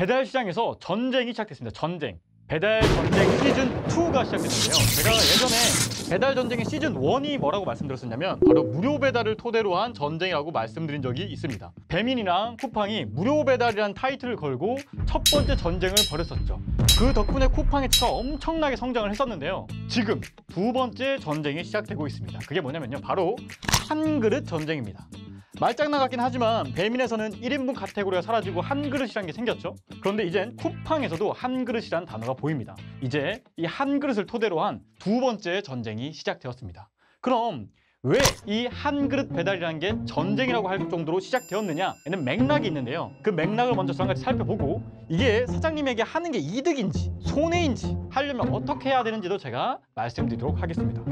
배달 시장에서 전쟁이 시작됐습니다. 전쟁. 배달 전쟁 시즌2가 시작됐는데요. 제가 예전에 배달 전쟁의 시즌1이 뭐라고 말씀드렸었냐면 바로 무료 배달을 토대로 한 전쟁이라고 말씀드린 적이 있습니다. 배민이랑 쿠팡이 무료 배달이라는 타이틀을 걸고 첫 번째 전쟁을 벌였었죠. 그 덕분에 쿠팡의 치가 엄청나게 성장을 했었는데요. 지금 두 번째 전쟁이 시작되고 있습니다. 그게 뭐냐면요. 바로 한 그릇 전쟁입니다. 말장난 같긴 하지만 배민에서는 1인분 카테고리가 사라지고 한 그릇이란 게 생겼죠. 그런데 이젠 쿠팡에서도 한 그릇이란 단어가 보입니다. 이제 이 한 그릇을 토대로 한 두 번째 전쟁이 시작되었습니다. 그럼 왜 이 한 그릇 배달이라는 게 전쟁이라고 할 정도로 시작되었느냐에는 맥락이 있는데요. 그 맥락을 먼저 저랑 같이 살펴보고 이게 사장님에게 하는 게 이득인지 손해인지 하려면 어떻게 해야 되는지도 제가 말씀드리도록 하겠습니다.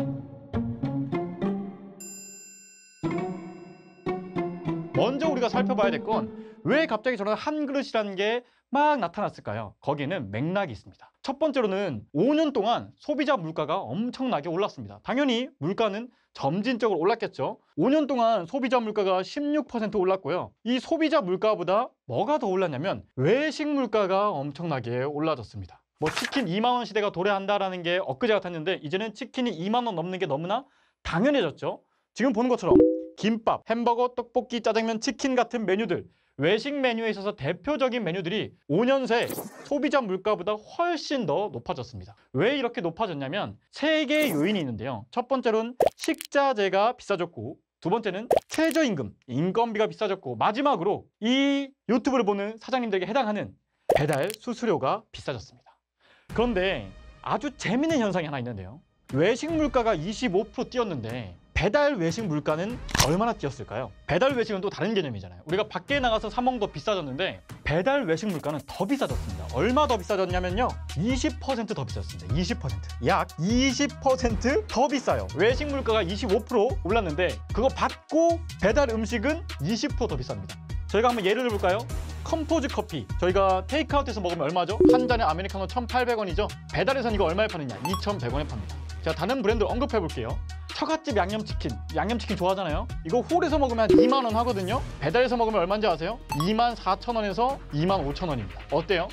먼저 우리가 살펴봐야 될 건 왜 갑자기 저런 한 그릇이라는 게 막 나타났을까요? 거기에는 맥락이 있습니다. 첫 번째로는 5년 동안 소비자 물가가 엄청나게 올랐습니다. 당연히 물가는 점진적으로 올랐겠죠. 5년 동안 소비자 물가가 16% 올랐고요. 이 소비자 물가보다 뭐가 더 올랐냐면 외식 물가가 엄청나게 올라졌습니다. 뭐 치킨 2만 원 시대가 도래한다라는 게 엊그제 같았는데 이제는 치킨이 2만 원 넘는 게 너무나 당연해졌죠. 지금 보는 것처럼 김밥, 햄버거, 떡볶이, 짜장면, 치킨 같은 메뉴들 외식 메뉴에 있어서 대표적인 메뉴들이 5년 새 소비자 물가보다 훨씬 더 높아졌습니다. 왜 이렇게 높아졌냐면 세 개의 요인이 있는데요. 첫 번째로는 식자재가 비싸졌고 두 번째는 최저임금, 인건비가 비싸졌고 마지막으로 이 유튜브를 보는 사장님들에게 해당하는 배달 수수료가 비싸졌습니다. 그런데 아주 재미있는 현상이 하나 있는데요. 외식 물가가 25% 뛰었는데 배달 외식 물가는 얼마나 뛰었을까요? 배달 외식은 또 다른 개념이잖아요. 우리가 밖에 나가서 사 먹는 거 비싸졌는데 배달 외식 물가는 더 비싸졌습니다. 얼마 더 비싸졌냐면요. 20% 더 비쌌습니다. 20%. 약 20% 더 비싸요. 외식 물가가 25% 올랐는데 그거 받고 배달 음식은 20% 더 비쌉니다. 저희가 한번 예를 들어볼까요? 컴포즈 커피 저희가 테이크아웃해서 먹으면 얼마죠? 한 잔에 아메리카노 1,800원이죠? 배달에서는 이거 얼마에 파느냐? 2,100원에 팝니다. 제가 다른 브랜드 언급해 볼게요. 처갓집 양념치킨, 양념치킨 좋아하잖아요. 이거 홀에서 먹으면 2만 원 하거든요. 배달에서 먹으면 얼마인지 아세요? 24,000원에서 25,000원입니다. 어때요?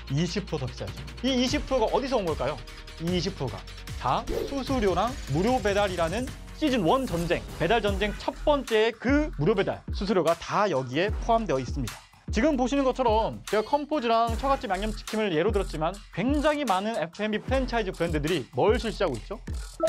20% 더 비싸죠. 이 20%가 어디서 온 걸까요? 이 20%가 다 수수료랑 무료 배달이라는 시즌1 전쟁, 배달 전쟁 첫 번째 그 무료 배달 수수료가 다 여기에 포함되어 있습니다. 지금 보시는 것처럼 제가 컴포즈랑 처갓집 양념치킨을 예로 들었지만 굉장히 많은 F&B 프랜차이즈 브랜드들이 뭘 실시하고 있죠?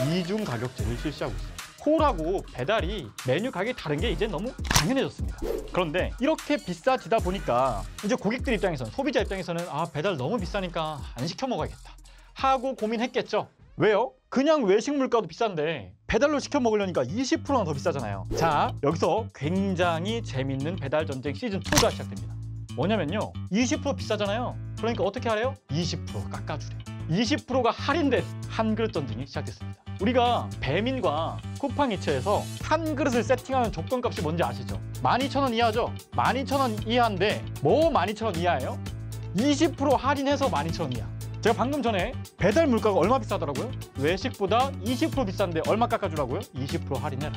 이중 가격제를 실시하고 있어요. 홀하고 배달이 메뉴 가격이 다른 게 이제 너무 당연해졌습니다. 그런데 이렇게 비싸지다 보니까 이제 고객들 입장에서는 소비자 입장에서는 아 배달 너무 비싸니까 안 시켜 먹어야겠다 하고 고민했겠죠. 왜요? 그냥 외식 물가도 비싼데 배달로 시켜 먹으려니까 20%나 더 비싸잖아요. 자, 여기서 굉장히 재밌는 배달 전쟁 시즌2가 시작됩니다. 뭐냐면요. 20% 비싸잖아요. 그러니까 어떻게 하래요? 20% 깎아주래요. 20%가 할인된 한 그릇 전쟁이 시작됐습니다. 우리가 배민과 쿠팡이츠에서 한 그릇을 세팅하는 조건값이 뭔지 아시죠? 12,000원 이하죠? 12,000원 이하인데 뭐 12,000원 이하예요? 20% 할인해서 12,000원 이하. 제가 방금 전에 배달 물가가 얼마 비싸더라고요? 외식보다 20% 비싼데 얼마 깎아주라고요? 20% 할인해라.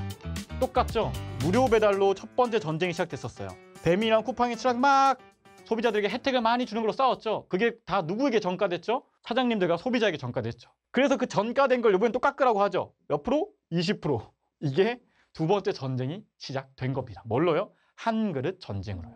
똑같죠? 무료 배달로 첫 번째 전쟁이 시작됐었어요. 배민이랑 쿠팡이츠랑 막 소비자들에게 혜택을 많이 주는 걸로 싸웠죠. 그게 다 누구에게 전가됐죠? 사장님들과 소비자에게 전가됐죠. 그래서 그 전가된 걸 이번엔 또 깎으라고 하죠. 몇 프로? 20%. 이게 두 번째 전쟁이 시작된 겁니다. 뭘로요? 한 그릇 전쟁으로요.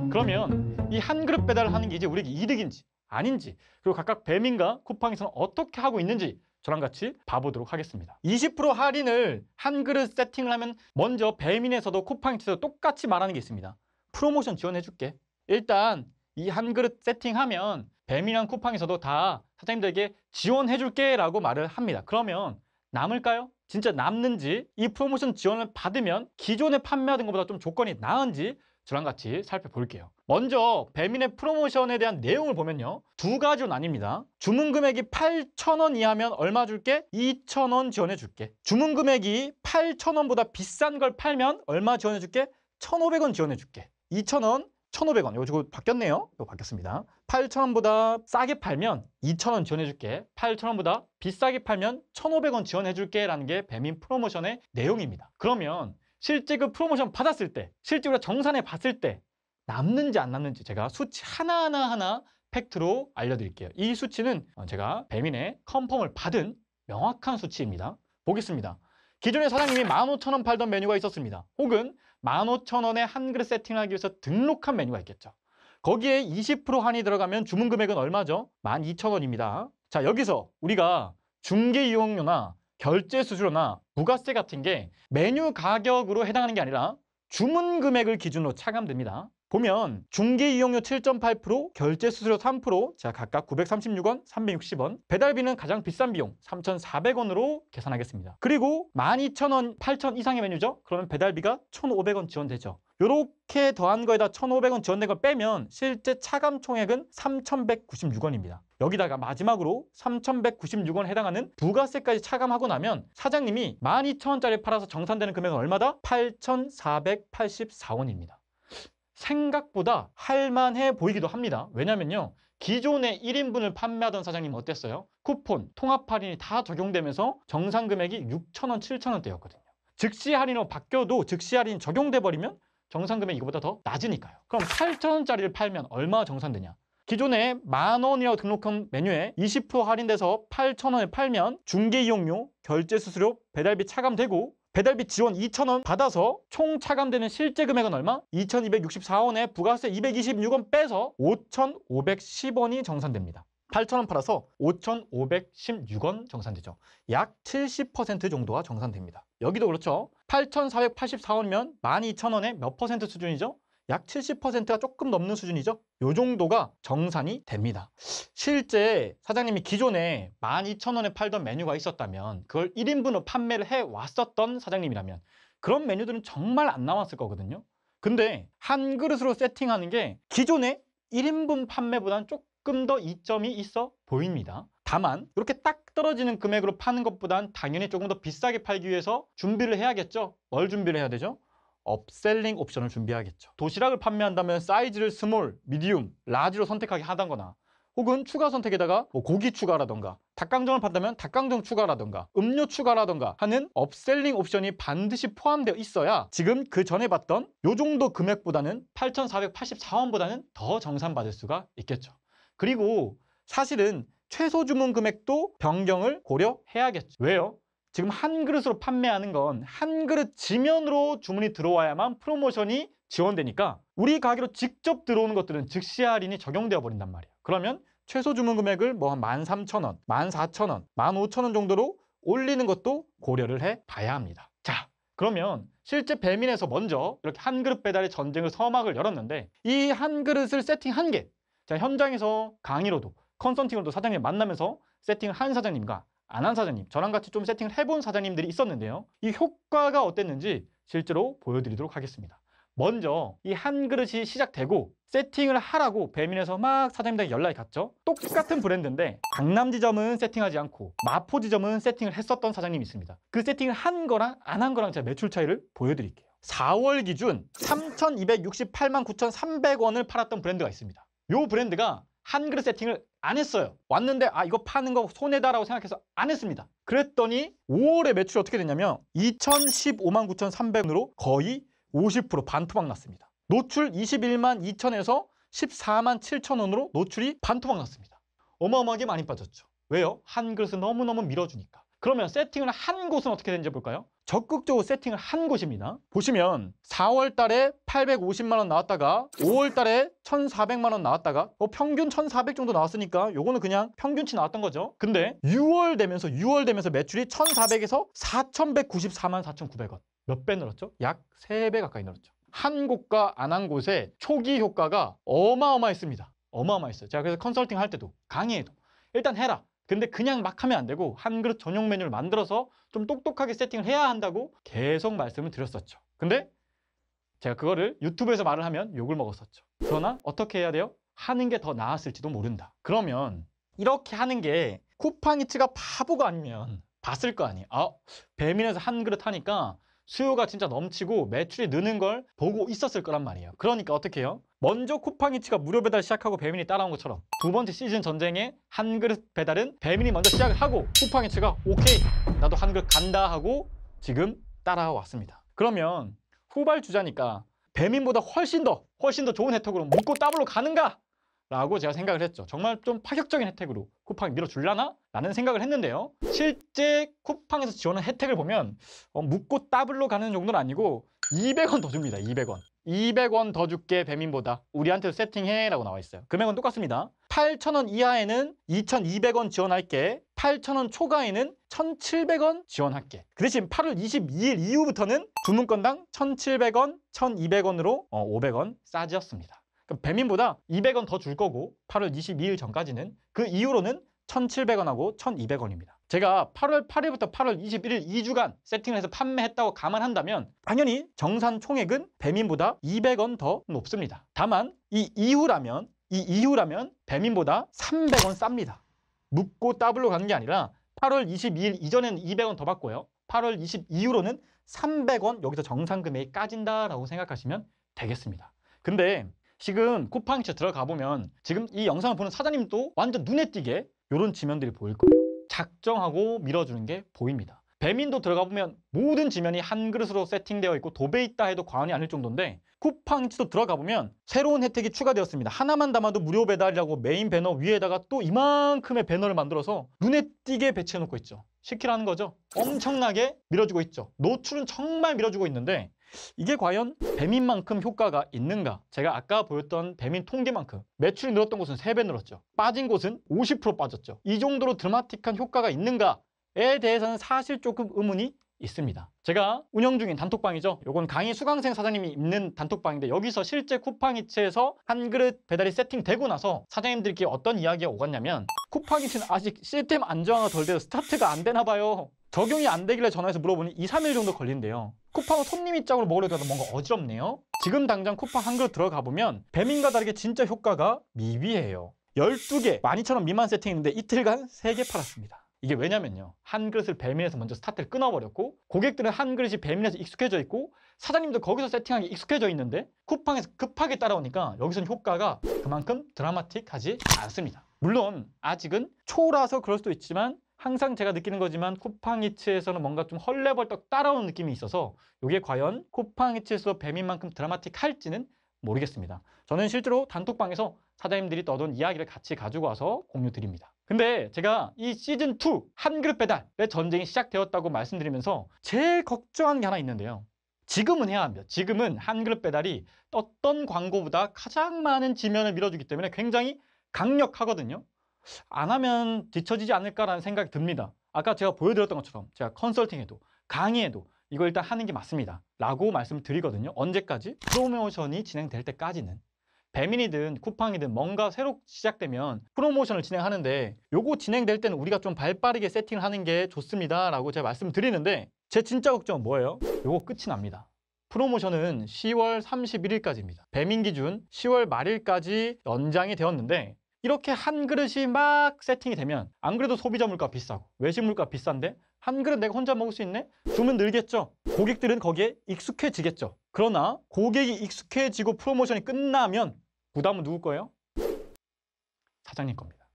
그러면 이 한 그릇 배달을 하는 게 이제 우리에게 이득인지 아닌지 그리고 각각 배민과 쿠팡에서는 어떻게 하고 있는지 저랑 같이 봐보도록 하겠습니다. 20% 할인을 한 그릇 세팅을 하면 먼저 배민에서도 쿠팡에서도 똑같이 말하는 게 있습니다. 프로모션 지원해줄게. 일단 이 한 그릇 세팅하면 배민이랑 쿠팡에서도 다 사장님들에게 지원해줄게 라고 말을 합니다. 그러면 남을까요? 진짜 남는지 이 프로모션 지원을 받으면 기존에 판매하던 것보다 좀 조건이 나은지 저랑 같이 살펴볼게요. 먼저 배민의 프로모션에 대한 내용을 보면요. 두 가지로 나뉩니다. 주문 금액이 8,000원 이하면 얼마 줄게? 2,000원 지원해 줄게. 주문 금액이 8,000원보다 비싼 걸 팔면 얼마 지원해 줄게? 1,500원 지원해 줄게. 2,000원, 1,500원. 이거 바뀌었네요. 이거 바뀌었습니다. 8,000원보다 싸게 팔면 2,000원 지원해 줄게. 8,000원보다 비싸게 팔면 1,500원 지원해 줄게 라는 게 배민 프로모션의 내용입니다. 그러면 실제 그 프로모션 받았을 때, 실제 우리가 정산해 봤을 때 남는지 안 남는지 제가 수치 하나하나 팩트로 알려드릴게요. 이 수치는 제가 배민의 컨펌을 받은 명확한 수치입니다. 보겠습니다. 기존에 사장님이 15,000원 팔던 메뉴가 있었습니다. 혹은 15,000원에 한 그릇 세팅을 하기 위해서 등록한 메뉴가 있겠죠. 거기에 20% 할인이 들어가면 주문 금액은 얼마죠? 12,000원입니다. 자, 여기서 우리가 중개 이용료나 결제 수수료나 부가세 같은 게 메뉴 가격으로 해당하는 게 아니라 주문 금액을 기준으로 차감됩니다. 보면 중개 이용료 7.8%, 결제 수수료 3%, 자 각각 936원, 360원, 배달비는 가장 비싼 비용 3,400원으로 계산하겠습니다. 그리고 12,000원, 8,000 이상의 메뉴죠? 그러면 배달비가 1,500원 지원되죠. 요렇게 더한 거에다 1,500원 지원된 걸 빼면 실제 차감 총액은 3,196원입니다. 여기다가 마지막으로 3,196원 해당하는 부가세까지 차감하고 나면 사장님이 12,000원짜리 팔아서 정산되는 금액은 얼마다? 8,484원입니다. 생각보다 할만해 보이기도 합니다. 왜냐면요. 기존에 1인분을 판매하던 사장님은 어땠어요? 쿠폰, 통합 할인이 다 적용되면서 정산 금액이 6,000원, 7,000원대였거든요. 즉시 할인으로 바뀌어도 즉시 할인이 적용돼 버리면 정산 금액이 이거보다 더 낮으니까요. 그럼 8,000원짜리를 팔면 얼마 정산되냐? 기존에 10,000원이라고 등록한 메뉴에 20% 할인돼서 8,000원에 팔면 중개 이용료, 결제 수수료, 배달비 차감되고 배달비 지원 2,000원 받아서 총 차감되는 실제 금액은 얼마? 2,264원에 부가세 226원 빼서 5,510원이 정산됩니다. 8,000원 팔아서 5,516원 정산되죠. 약 70% 정도가 정산됩니다. 여기도 그렇죠. 8,484원이면 12,000원에 몇 퍼센트 수준이죠? 약 70%가 조금 넘는 수준이죠. 요 정도가 정산이 됩니다. 실제 사장님이 기존에 12,000원에 팔던 메뉴가 있었다면 그걸 1인분으로 판매를 해왔었던 사장님이라면 그런 메뉴들은 정말 안 나왔을 거거든요. 근데 한 그릇으로 세팅하는 게 기존의 1인분 판매보다는 조금 더 이점이 있어 보입니다. 다만 이렇게 딱 떨어지는 금액으로 파는 것보단 당연히 조금 더 비싸게 팔기 위해서 준비를 해야겠죠. 뭘 준비를 해야 되죠? 업셀링 옵션을 준비하겠죠. 도시락을 판매한다면 사이즈를 스몰, 미디움, 라지로 선택하게 하던거나 혹은 추가 선택에다가 고기 추가라던가 닭강정을 판다면 닭강정 추가라던가 음료 추가라던가 하는 업셀링 옵션이 반드시 포함되어 있어야 지금 그 전에 봤던 요 정도 금액보다는 8,484원보다는 더 정산받을 수가 있겠죠. 그리고 사실은 최소 주문 금액도 변경을 고려해야겠죠. 왜요? 지금 한 그릇으로 판매하는 건 한 그릇 지면으로 주문이 들어와야만 프로모션이 지원되니까 우리 가게로 직접 들어오는 것들은 즉시 할인이 적용되어 버린단 말이에요. 그러면 최소 주문 금액을 뭐 한 13,000원, 14,000원, 15,000원 정도로 올리는 것도 고려를 해봐야 합니다. 자, 그러면 실제 배민에서 먼저 이렇게 한 그릇 배달의 전쟁을 서막을 열었는데 이 한 그릇을 세팅한 게 자, 현장에서 강의로도 컨설팅으로도 사장님 만나면서 세팅을 한 사장님과 안 한 사장님, 저랑 같이 좀 세팅을 해본 사장님들이 있었는데요. 이 효과가 어땠는지 실제로 보여드리도록 하겠습니다. 먼저 이 한 그릇이 시작되고 세팅을 하라고 배민에서 막 사장님들에게 연락이 갔죠. 똑같은 브랜드인데 강남지점은 세팅하지 않고 마포지점은 세팅을 했었던 사장님이 있습니다. 그 세팅을 한 거랑 안 한 거랑 제가 매출 차이를 보여드릴게요. 4월 기준 3,268만 9,300원을 팔았던 브랜드가 있습니다. 이 브랜드가 한 그릇 세팅을 안 했어요. 왔는데 이거 파는 거 손해다라고 생각해서 안 했습니다. 그랬더니 5월에 매출이 어떻게 됐냐면 2,015만 9,300원으로 거의 50% 반토막 났습니다. 노출 21만 2천에서 14만 7천 원으로 노출이 반토막 났습니다. 어마어마하게 많이 빠졌죠. 왜요? 한 그릇은 너무너무 밀어주니까. 그러면 세팅을 한 곳은 어떻게 되는지 볼까요? 적극적으로 세팅을 한 곳입니다. 보시면 4월 달에 850만 원 나왔다가 5월 달에 1,400만 원 나왔다가 평균 1,400 정도 나왔으니까 요거는 그냥 평균치 나왔던 거죠. 근데 6월 되면서 매출이 1,400에서 4,194만 4,900원. 몇 배 늘었죠? 약 3배 가까이 늘었죠. 한 곳과 안 한 곳의 초기 효과가 어마어마했습니다. 어마어마했어요. 제가 그래서 컨설팅 할 때도 강의에도 일단 해라. 근데 그냥 막 하면 안 되고 한 그릇 전용 메뉴를 만들어서 좀 똑똑하게 세팅을 해야 한다고 계속 말씀을 드렸었죠. 근데 제가 그거를 유튜브에서 말을 하면 욕을 먹었었죠. 그러나 어떻게 해야 돼요? 하는 게 더 나았을지도 모른다. 그러면 이렇게 하는 게 쿠팡이츠가 바보가 아니면 봤을 거 아니에요. 배민에서 한 그릇 하니까 수요가 진짜 넘치고 매출이 느는 걸 보고 있었을 거란 말이에요. 그러니까 어떻게 해요? 먼저 쿠팡이츠가 무료 배달 시작하고 배민이 따라온 것처럼 두 번째 시즌 전쟁의 한 그릇 배달은 배민이 먼저 시작을 하고 쿠팡이츠가 오케이 나도 한 그릇 간다 하고 지금 따라왔습니다. 그러면 후발주자니까 배민보다 훨씬 더 좋은 혜택으로 묻고 더블로 가는가? 라고 제가 생각을 했죠. 정말 좀 파격적인 혜택으로 쿠팡이 밀어줄라나? 라는 생각을 했는데요. 실제 쿠팡에서 지원한 혜택을 보면 묻고 더블로 가는 정도는 아니고 200원 더 줍니다. 200원. 200원 더 줄게 배민보다 우리한테도 세팅해 라고 나와 있어요. 금액은 똑같습니다. 8,000원 이하에는 2,200원 지원할게. 8,000원 초과에는 1,700원 지원할게. 그 대신 8월 22일 이후부터는 주문건당 1,700원, 1,200원으로 500원 싸지었습니다. 그럼 배민보다 200원 더 줄 거고 8월 22일 전까지는 그 이후로는 1,700원하고 1,200원입니다. 제가 8월 8일부터 8월 21일 2주간 세팅을 해서 판매했다고 감안한다면 당연히 정산 총액은 배민보다 200원 더 높습니다. 다만 이 이후라면 배민보다 300원 쌉니다. 묻고 더블로 가는 게 아니라 8월 22일 이전에는 200원 더 받고요. 8월 22이후로는 300원 여기서 정산 금액이 까진다라고 생각하시면 되겠습니다. 근데 지금 쿠팡이츠 들어가 보면 지금 이 영상을 보는 사장님도 완전 눈에 띄게 이런 지면들이 보일 거예요. 작정하고 밀어주는 게 보입니다. 배민도 들어가 보면 모든 지면이 한 그릇으로 세팅되어 있고 도배 있다 해도 과언이 아닐 정도인데 쿠팡이츠도 들어가 보면 새로운 혜택이 추가되었습니다. 하나만 담아도 무료 배달이라고 메인 배너 위에다가 또 이만큼의 배너를 만들어서 눈에 띄게 배치해 놓고 있죠. 시키라는 거죠. 엄청나게 밀어주고 있죠. 노출은 정말 밀어주고 있는데 이게 과연 배민만큼 효과가 있는가? 제가 아까 보였던 배민 통계만큼 매출이 늘었던 곳은 3배 늘었죠. 빠진 곳은 50% 빠졌죠. 이 정도로 드라마틱한 효과가 있는가에 대해서는 사실 조금 의문이 있습니다. 제가 운영 중인 단톡방이죠. 요건 강희 수강생 사장님이 있는 단톡방인데 여기서 실제 쿠팡이츠에서 한 그릇 배달이 세팅되고 나서 사장님들끼리 어떤 이야기가 오갔냐면 쿠팡이츠는 아직 시스템 안정화가 덜 돼서 스타트가 안 되나 봐요. 적용이 안 되길래 전화해서 물어보니 2, 3일 정도 걸린대요. 쿠팡은 손님 입장으로 먹으려고 해도 뭔가 어지럽네요. 지금 당장 쿠팡 한 그릇 들어가 보면 배민과 다르게 진짜 효과가 미비해요. 12개, 12,000원 미만 세팅인데 이틀간 3개 팔았습니다. 이게 왜냐면요. 한 그릇을 배민에서 먼저 스타트를 끊어버렸고 고객들은 한 그릇이 배민에서 익숙해져 있고 사장님도 거기서 세팅하기 익숙해져 있는데 쿠팡에서 급하게 따라오니까 여기서는 효과가 그만큼 드라마틱하지 않습니다. 물론 아직은 초라서 그럴 수도 있지만 항상 제가 느끼는 거지만 쿠팡이츠에서는 뭔가 좀 헐레벌떡 따라오는 느낌이 있어서 이게 과연 쿠팡이츠에서 배민만큼 드라마틱할지는 모르겠습니다. 저는 실제로 단톡방에서 사장님들이 떠돈 이야기를 같이 가지고 와서 공유 드립니다. 근데 제가 이 시즌2 한 그릇 배달의 전쟁이 시작되었다고 말씀드리면서 제일 걱정하는 게 하나 있는데요. 지금은 해야 합니다. 지금은 한 그릇 배달이 떴던 광고보다 가장 많은 지면을 밀어주기 때문에 굉장히 강력하거든요. 안 하면 뒤처지지 않을까라는 생각이 듭니다. 아까 제가 보여드렸던 것처럼 제가 컨설팅해도 강의해도 이거 일단 하는 게 맞습니다 라고 말씀을 드리거든요. 언제까지? 프로모션이 진행될 때까지는. 배민이든 쿠팡이든 뭔가 새로 시작되면 프로모션을 진행하는데 요거 진행될 때는 우리가 좀 발빠르게 세팅을 하는 게 좋습니다 라고 제가 말씀을 드리는데 제 진짜 걱정은 뭐예요? 요거 끝이 납니다. 프로모션은 10월 31일까지입니다. 배민 기준 10월 말일까지 연장이 되었는데 이렇게 한 그릇이 막 세팅이 되면 안 그래도 소비자 물가 비싸고 외식 물가 비싼데 한 그릇 내가 혼자 먹을 수 있네? 주문 늘겠죠. 고객들은 거기에 익숙해지겠죠. 그러나 고객이 익숙해지고 프로모션이 끝나면 부담은 누구 거예요? 사장님 겁니다.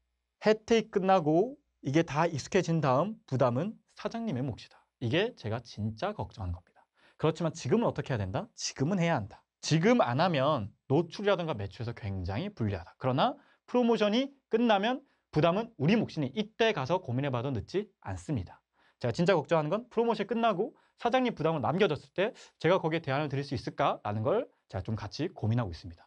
혜택이 끝나고 이게 다 익숙해진 다음 부담은 사장님의 몫이다. 이게 제가 진짜 걱정하는 겁니다. 그렇지만 지금은 어떻게 해야 된다? 지금은 해야 한다. 지금 안 하면 노출이라든가 매출에서 굉장히 불리하다. 그러나 프로모션이 끝나면 부담은 우리 몫이니 이때 가서 고민해봐도 늦지 않습니다. 제가 진짜 걱정하는 건 프로모션이 끝나고 사장님 부담을 남겨졌을 때 제가 거기에 대안을 드릴 수 있을까라는 걸 제가 좀 같이 고민하고 있습니다.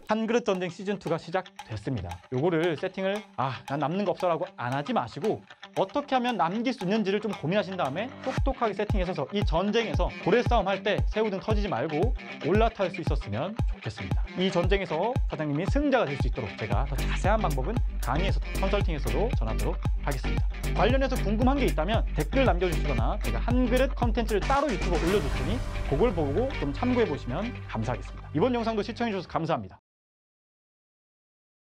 한 그릇 전쟁 시즌2가 시작됐습니다. 요거를 세팅을 난 남는 거 없어라고 안 하지 마시고 어떻게 하면 남길 수 있는지를 좀 고민하신 다음에 똑똑하게 세팅해서 이 전쟁에서 고래 싸움 할 때 새우등 터지지 말고 올라탈 수 있었으면 좋겠습니다. 이 전쟁에서 사장님이 승자가 될 수 있도록 제가 더 자세한 방법은 강의에서 컨설팅에서도 전하도록 하겠습니다. 관련해서 궁금한 게 있다면 댓글 남겨주시거나 제가 한 그릇 컨텐츠를 따로 유튜브에 올려줬으니 그걸 보고 좀 참고해 보시면 감사하겠습니다. 이번 영상도 시청해 주셔서 감사합니다.